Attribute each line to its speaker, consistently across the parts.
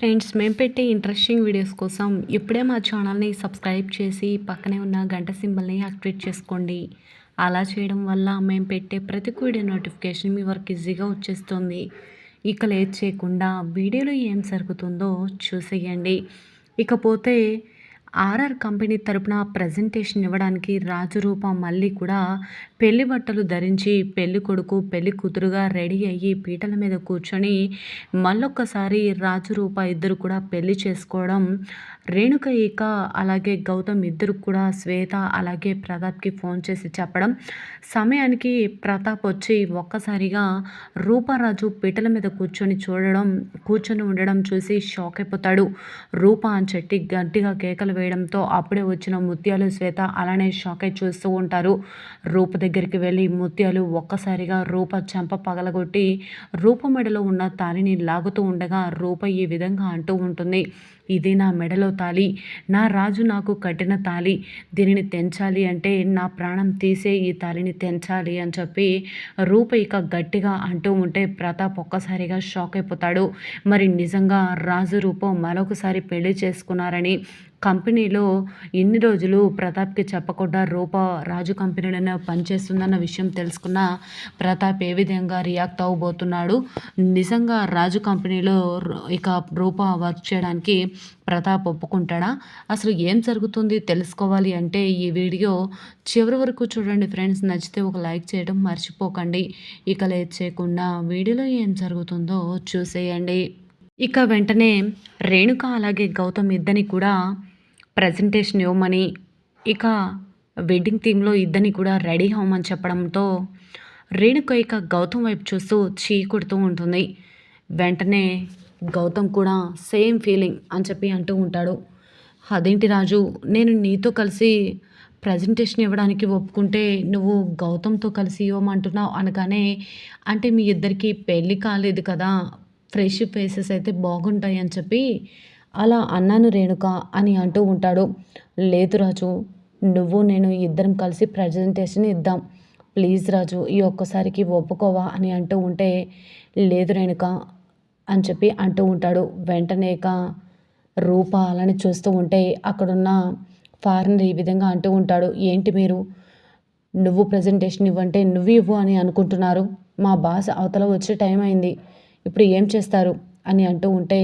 Speaker 1: Friends, మేము పెట్టే interesting videos కోసం ఇప్పుడే మా ఛానల్ని సబ్స్క్రైబ్ చేసి పక్కనే ఉన్న గంట సింబల్ని యాక్టివేట్ చేసుకోండి. అలా చేయడం వల్ల మేము పెట్టే ప్రతి వీడియో నోటిఫికేషన్ మీ వరకు ఈజీగా వచ్చేస్తుంది. ఇక లేట్ చేయకుండా వీడియోలో ఏం జరుగుతుందో చూసేయండి. ఇకపోతే ఆర్ఆర్ కంపెనీ తరపున ప్రజెంటేషన్ ఇవ్వడానికి రాజరూప మళ్ళీ కూడా పెళ్లి బట్టలు ధరించి పెళ్లి కొడుకు పెళ్లి కూతురుగా రెడీ అయ్యి పీటల మీద కూర్చొని మళ్ళొక్కసారి రాజరూప ఇద్దరు కూడా పెళ్లి చేసుకోవడం, రేణుక ఇక అలాగే గౌతమ్ ఇద్దరు కూడా శ్వేత అలాగే ప్రతాప్కి ఫోన్ చేసి చెప్పడం, సమయానికి ప్రతాప్ వచ్చి ఒక్కసారిగా రూపారాజు పీటల మీద కూర్చొని ఉండడం చూసి షాక్ అయిపోతాడు. రూప అని చెట్టి గట్టిగా కేకలు వేయడంతో అప్పుడే వచ్చిన ముత్యాలు శ్వేత అలానే షాక్ అయి చూస్తూ ఉంటారు. రూప దగ్గరికి వెళ్ళి ముత్యాలు ఒక్కసారిగా రూప చెంప పగలగొట్టి రూప మెడలో ఉన్న తాళిని లాగుతూ ఉండగా రూప ఈ విధంగా అంటూ ఉంటుంది, ఇది నా మెడలో తాళి, నా రాజు నాకు కట్టిన తాళి, దీనిని తెంచాలి అంటే నా ప్రాణం తీసే ఈ తాళిని తెంచాలి అని చెప్పి రూప ఇక గట్టిగా అంటూ ఉంటే ప్రతాప్ ఒక్కసారిగా షాక్ అయిపోతాడు. మరి నిజంగా రాజు రూపం మరొకసారి పెళ్లి చేసుకున్నారని, కంపెనీలో ఇన్ని రోజులు ప్రతాప్కి చెప్పకుండా రూప రాజు కంపెనీలోనే పనిచేస్తుందన్న విషయం తెలుసుకున్న ప్రతాప్ ఏ విధంగా రియాక్ట్ అవ్వబోతున్నాడు, నిజంగా రాజు కంపెనీలో ఇక రూప వర్క్ చేయడానికి ప్రతాప్ ఒప్పుకుంటాడా, అసలు ఏం జరుగుతుంది తెలుసుకోవాలి అంటే ఈ వీడియో చివరి వరకు చూడండి ఫ్రెండ్స్. నచ్చితే ఒక లైక్ చేయడం మర్చిపోకండి. ఇక లేట్ చేయకుండా వీడియోలో ఏం జరుగుతుందో చూసేయండి. ఇక వెంటనే రేణుక అలాగే గౌతమ్ ఇద్దరిని కూడా ప్రజెంటేషన్ ఇవ్వమని, ఇక వెడ్డింగ్ థీమ్లో ఇద్దరిని కూడా రెడీ అవ్వమని చెప్పడంతో రేణుక ఇక గౌతమ్ వైపు చూస్తూ చీ కొడుతూ ఉంటుంది. వెంటనే గౌతమ్ కూడా సేమ్ ఫీలింగ్ అని చెప్పి అంటూ ఉంటాడు. అదేంటి రాజు, నేను నీతో కలిసి ప్రజెంటేషన్ ఇవ్వడానికి ఒప్పుకుంటే నువ్వు గౌతమ్తో కలిసి ఇవ్వమంటున్నావు అనగానే, అంటే మీ ఇద్దరికి పెళ్ళి కాలేదు కదా, ఫ్రెష్ ఫేసెస్ అయితే బాగుంటాయి అని చెప్పి అలా అన్నాను రేణుక అని అంటూ ఉంటాడు. లేదు రాజు, నువ్వు నేను ఇద్దరం కలిసి ప్రజెంటేషన్ ఇద్దాం, ప్లీజ్ రాజు ఈ ఒక్కసారికి ఒప్పుకోవా అని అంటూ ఉంటే, లేదు రేణుక అని చెప్పి అంటూ ఉంటాడు. వెంటనే రూప అలానే చూస్తూ ఉంటే అక్కడున్న ఫారినర్ ఈ విధంగా అంటూ ఉంటాడు, ఏంటి మీరు, నువ్వు ప్రజెంటేషన్ ఇవ్వంటే నువ్వు ఇవ్వు అని అనుకుంటున్నారు, మా బాస్ అవతల వచ్చే టైం అయింది, ఇప్పుడు ఏం చేస్తారు అని అంటూ ఉంటే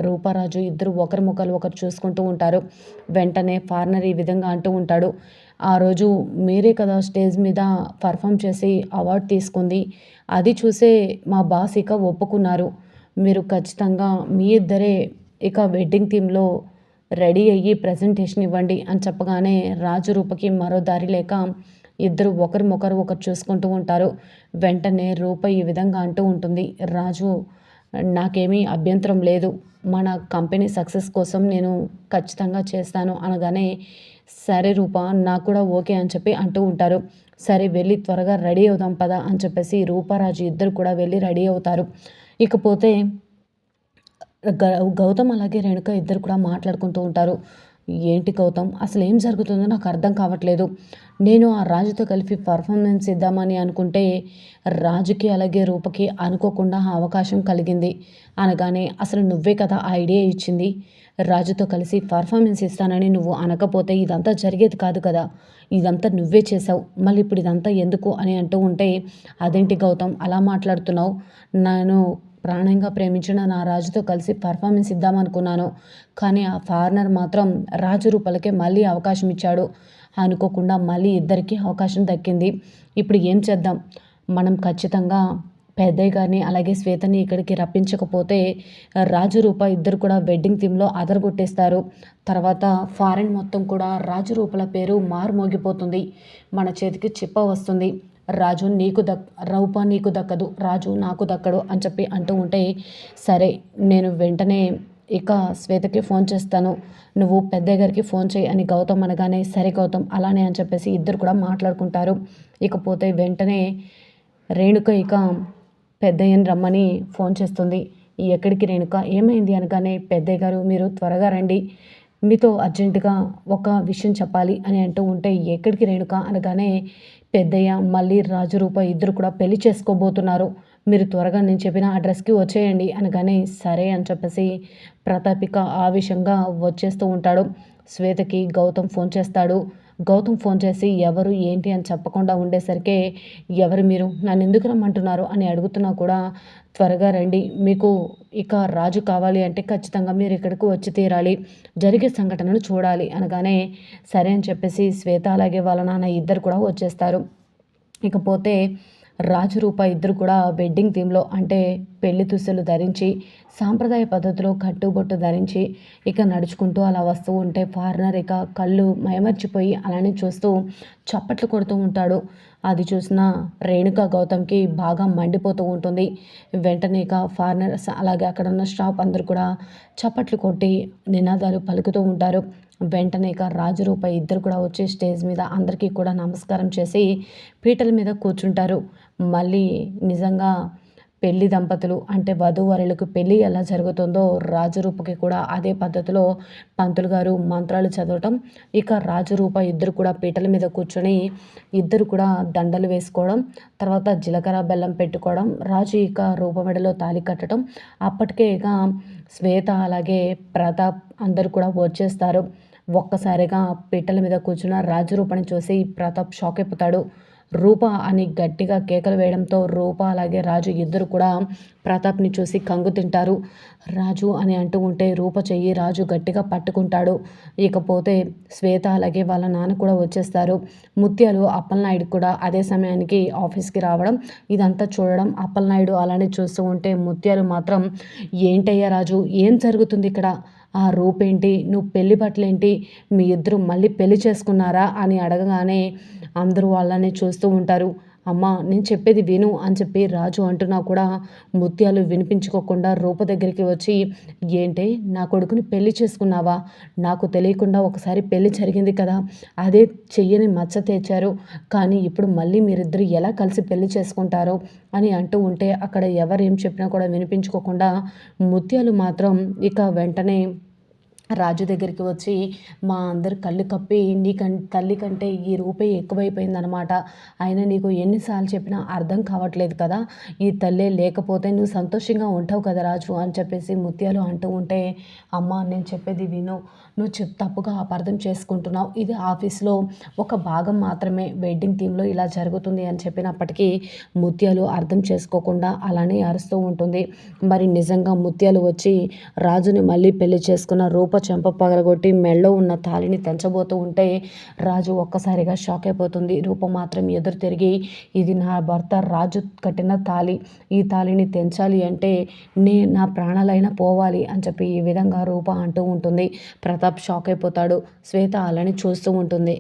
Speaker 1: రూపారాజు ఇద్దరు ఒకరి ముఖాలు ఒకరు చూసుకుంటూ ఉంటారు. వెంటనే ఫారినర్ ఈ విధంగా అంటూ ఉంటాడు, ఆ రోజు మీరే కదా స్టేజ్ మీద పర్ఫామ్ చేసి అవార్డు తీసుకుంది, అది చూసే మా బాస్ ఇక ఒప్పుకున్నారు, మీరు ఖచ్చితంగా మీ ఇద్దరే ఇక వెడ్డింగ్ థీమ్లో రెడీ అయ్యి ప్రజెంటేషన్ ఇవ్వండి అని చెప్పగానే రాజు రూపకి మరో దారి లేక ఇద్దరు ఒకరు చూసుకుంటూ ఉంటారు. వెంటనే రూప ఈ విధంగా అంటూ ఉంటుంది, రాజు నాకేమీ అభ్యంతరం లేదు, మన కంపెనీ సక్సెస్ కోసం నేను ఖచ్చితంగా చేస్తాను అనగానే, సరే రూప నాకు కూడా ఓకే అని చెప్పి అంటూ ఉంటారు. సరే వెళ్ళి త్వరగా రెడీ అవుదాం పదా అని చెప్పేసి రూపారాజు ఇద్దరు కూడా వెళ్ళి రెడీ అవుతారు. ఇకపోతే గౌతమ్ అలాగే రేణుక ఇద్దరు కూడా మాట్లాడుకుంటూ ఉంటారు. ఏంటి గౌతమ్, అసలు ఏం జరుగుతుందో నాకు అర్థం కావట్లేదు, నేను ఆ రాజుతో కలిపి పర్ఫార్మెన్స్ ఇద్దామని అనుకుంటే రాజుకి అలాగే రూపకి అనుకోకుండా అవకాశం కలిగింది అనగానే, అసలు నువ్వే కదా ఆ ఐడియా ఇచ్చింది, రాజుతో కలిసి పర్ఫార్మెన్స్ ఇస్తానని నువ్వు అనకపోతే ఇదంతా జరిగేది కాదు కదా, ఇదంతా నువ్వే చేసావు, మళ్ళీ ఇప్పుడు ఇదంతా ఎందుకు అని అంటూ ఉంటే, అదేంటి గౌతమ్ అలా మాట్లాడుతున్నావు, నేను ప్రాణంగా ప్రేమించిన నా రాజుతో కలిసి పర్ఫార్మెన్స్ ఇద్దామనుకున్నాను, కానీ ఆ ఫారినర్ మాత్రం రాజు రూపలకే మళ్ళీ అవకాశం ఇచ్చాడు, అనుకోకుండా మళ్ళీ ఇద్దరికీ అవకాశం దక్కింది, ఇప్పుడు ఏం చేద్దాం, మనం ఖచ్చితంగా పెద్దయ్య గారిని అలాగే శ్వేతని ఇక్కడికి రప్పించకపోతే రాజు రూప ఇద్దరు కూడా వెడ్డింగ్ థీమ్లో అదరగొట్టేస్తారు, తర్వాత ఫారెన్ మొత్తం కూడా రాజు రూపల పేరు మారుమోగిపోతుంది, మన చేతికి చిప్ప వస్తుంది, రాజు రూప నీకు దక్కదు, రాజు నాకు దక్కడు అని చెప్పి అంటూ ఉంటే, సరే నేను వెంటనే ఇక శ్వేతకి ఫోన్ చేస్తాను, నువ్వు పెద్దయ్య గారికి ఫోన్ చేయి అని గౌతమ్ అనగానే, సరే గౌతమ్ అలానే అని చెప్పేసి ఇద్దరు కూడా మాట్లాడుకుంటారు. ఇకపోతే వెంటనే రేణుక ఇక పెద్దయ్యని రమ్మని ఫోన్ చేస్తుంది. ఎక్కడికి రేణుక, ఏమైంది అనగానే, పెద్దయ్య గారు మీరు త్వరగా రండి, మీతో అర్జెంటుగా ఒక విషయం చెప్పాలి అని అంటూ ఉంటే, ఎక్కడికి రేణుక అనగానే, పెద్దయ్య మళ్ళీ రాజు రూప ఇద్దరు కూడా పెళ్లి చేసుకోబోతున్నారు, మీరు త్వరగా నేను చెప్పిన అడ్రస్కి వచ్చేయండి అనగానే సరే అని చెప్పేసి ప్రతాపిక ఆవేశంగా వచ్చేస్తూ ఉంటాడు. శ్వేతకి గౌతమ్ ఫోన్ చేస్తాడు. గౌతమ్ ఫోన్ చేసి ఎవరు ఏంటి అని చెప్పకుండా ఉండేసరికి ఎవరు మీరు నన్ను ఎందుకు రమ్మంటున్నారు అని అడుగుతున్నా కూడా త్వరగా రండి, మీకు ఇక రాజు కావాలి అంటే ఖచ్చితంగా మీరు ఇక్కడికి వచ్చి తీరాలి, జరిగే సంఘటనను చూడాలి అనగానే సరే అని చెప్పేసి శ్వేత అలాగే వాళ్ళ నాన్న ఇద్దరు కూడా వచ్చేస్తారు. ఇకపోతే రాజు రూప ఇద్దరు కూడా వెడ్డింగ్ థీమ్లో అంటే పెళ్లి దుస్తులు ధరించి సాంప్రదాయ పద్ధతిలో కట్టుబొట్టు ధరించి ఇక నడుచుకుంటూ అలా వస్తూ ఉంటే ఫారినర్ ఇక కళ్ళు మైమర్చిపోయి అలానే చూస్తూ చప్పట్లు కొడుతూ ఉంటాడు. అది చూసిన రేణుక గౌతమ్కి బాగా మండిపోతూ ఉంటుంది. వెంటనే ఇక ఫారినర్స్ అలాగే అక్కడ ఉన్న స్టాఫ్ అందరూ కూడా చప్పట్లు కొట్టి నినాదాలు పలుకుతూ ఉంటారు. వెంటనే ఇక రాజు రూప ఇద్దరు కూడా వచ్చి స్టేజ్ మీద అందరికీ కూడా నమస్కారం చేసి పీటల మీద కూర్చుంటారు. మళ్ళీ నిజంగా పెళ్లి దంపతులు అంటే వధూవరులకు పెళ్ళి ఎలా జరుగుతుందో రాజరూపకి కూడా అదే పద్ధతిలో పంతులు గారు మంత్రాలు చదవటం, ఇక రాజరూప ఇద్దరు కూడా పీటల మీద కూర్చొని ఇద్దరు కూడా దండలు వేసుకోవడం, తర్వాత జీలకర్ర బెల్లం పెట్టుకోవడం, రాజు ఇక రూప మెడలో తాళి కట్టడం. అప్పటికే ఇక శ్వేత అలాగే ప్రతాప్ అందరూ కూడా వచ్చేస్తారు. ఒక్కసారిగా పీటల మీద కూర్చున్న రాజరూపని చూసి ప్రతాప్ షాక్ అయిపోతాడు. రూప అని గట్టిగా కేకలు వేయడంతో రూప అలాగే రాజు ఇద్దరు కూడా ప్రతాప్ని చూసి కంగు తింటారు. రాజు అని అంటూ ఉంటే రూప చెయ్యి రాజు గట్టిగా పట్టుకుంటాడు. ఇకపోతే శ్వేత అలాగే వాళ్ళ నాన్న కూడా వచ్చేస్తారు. ముత్యాలు అప్పలనాయుడు కూడా అదే సమయానికి ఆఫీస్కి రావడం ఇదంతా చూడడం, అప్పలనాయుడు అలానే చూస్తూ ఉంటే ముత్యాలు మాత్రం ఏంటయ్యా రాజు, ఏం జరుగుతుంది ఇక్కడ, ఆ రూపేంటి, నువ్వు పెళ్లి బట్టలేంటి, మీ ఇద్దరు మళ్ళీ పెళ్లి చేసుకున్నారా అని అడగగానే అందరూ వాళ్ళని చూస్తూ ఉంటారు. అమ్మ నేను చెప్పేది విను అని చెప్పి రాజు అంటున్నా కూడా ముత్యాలు వినిపించుకోకుండా రూప దగ్గరికి వచ్చి ఏంటి నా కొడుకుని పెళ్లి చేసుకున్నావా, నాకు తెలియకుండా ఒకసారి పెళ్లి జరిగింది కదా, అదే చెయ్యని మచ్చ తెచ్చారు, కానీ ఇప్పుడు మళ్ళీ మీరిద్దరు ఎలా కలిసి పెళ్లి చేసుకుంటారో అని అంటూ ఉంటే అక్కడ ఎవరేం చెప్పినా కూడా వినిపించుకోకుండా ముత్యాలు మాత్రం ఇక వెంటనే రాజు దగ్గరికి వచ్చి మా అందరు కళ్ళు కప్పి తల్లి కంటే ఈ రూపే ఎక్కువైపోయిందనమాట, అయినా నీకు ఎన్నిసార్లు చెప్పినా అర్థం కావట్లేదు కదా, ఈ తల్లే లేకపోతే నువ్వు సంతోషంగా ఉంటావు కదా రాజు అని చెప్పేసి ముత్యాలు అంటూ ఉంటే అమ్మ నేను చెప్పేది విను, నువ్వు తప్పుగా అపార్థం చేసుకుంటున్నావు, ఇది ఆఫీస్లో ఒక భాగం మాత్రమే, వెడ్డింగ్ థీమ్లో ఇలా జరుగుతుంది అని చెప్పినప్పటికీ ముత్యాలు అర్థం చేసుకోకుండా అలానే అరుస్తూ ఉంటుంది. మరి నిజంగా ముత్యాలు వచ్చి రాజుని మళ్ళీ పెళ్లి చేసుకున్న రూప చెంప పగలగొట్టి మెడలో ఉన్న తాళిని తెంచబోతూ ఉంటే రాజు ఒక్కసారిగా షాక్ అయిపోతుంది. రూప మాత్రం ఎదురు తిరిగి ఇది నా భర్త రాజు కట్టిన తాళి, ఈ తాళిని తెంచాలి అంటే నా ప్రాణాలైనా పోవాలి అని చెప్పి ఈ విధంగా రూప అంటూ ఉంటుంది. ప్రతాప్ షాక్ అయిపోతాడు. శ్వేత అలాని చూస్తూ ఉంటుంది.